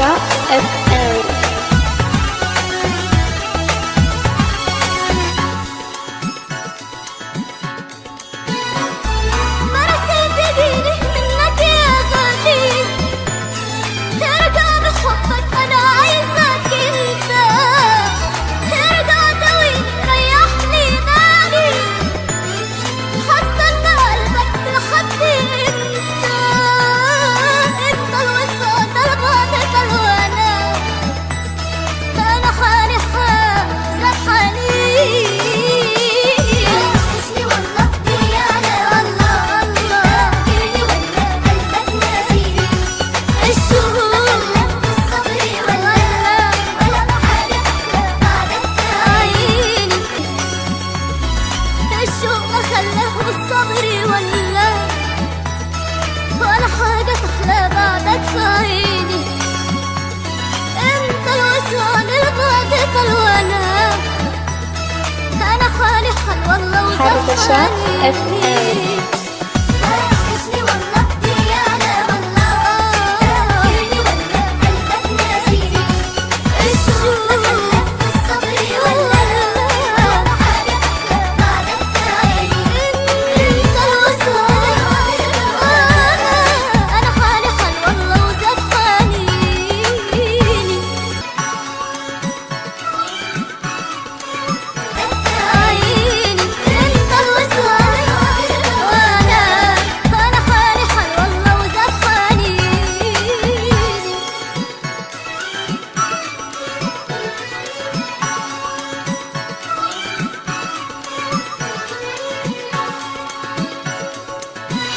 حربشة FM. ولا حاجة تحلى بعدك في عيني. انت الوصال لبعدك الولا، انا خالي حل والله حربشة وزفاني. FM.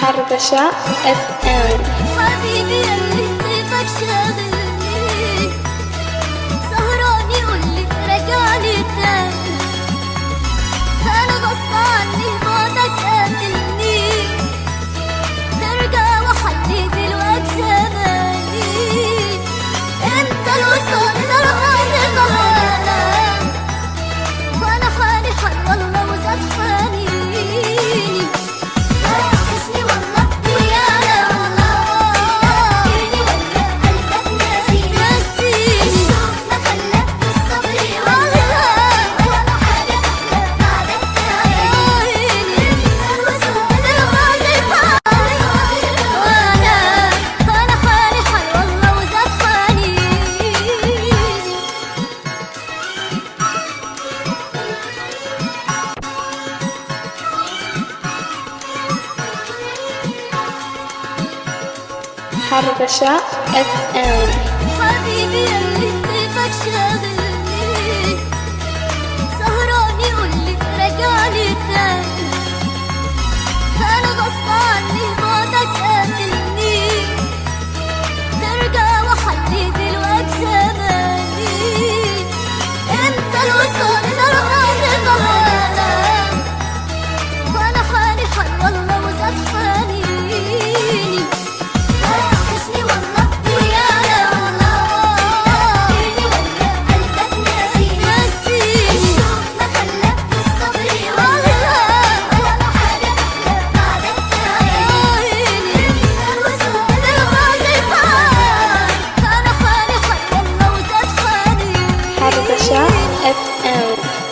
حربشة FM. حبيبي اللي طيبك شاغلني، سهران يقولي رجعلي تاني، انا غصب عني بعدك قاتلني، ترجع وحدي دلوقتي زماني. انت الوصال لرقعتك الولا، وانا حالي حال والله وزفاني. حربشة FM. حبيبي اللي طيبك شاغلني، سهران يقولي رجعلي تاني، انا غصب عني بعدك قاتلني، ترجع وحدي دلوقتي زماني. انت الوصال لرقعتك الولا، وانا حالي حال والله وزفاني. حربشة FM.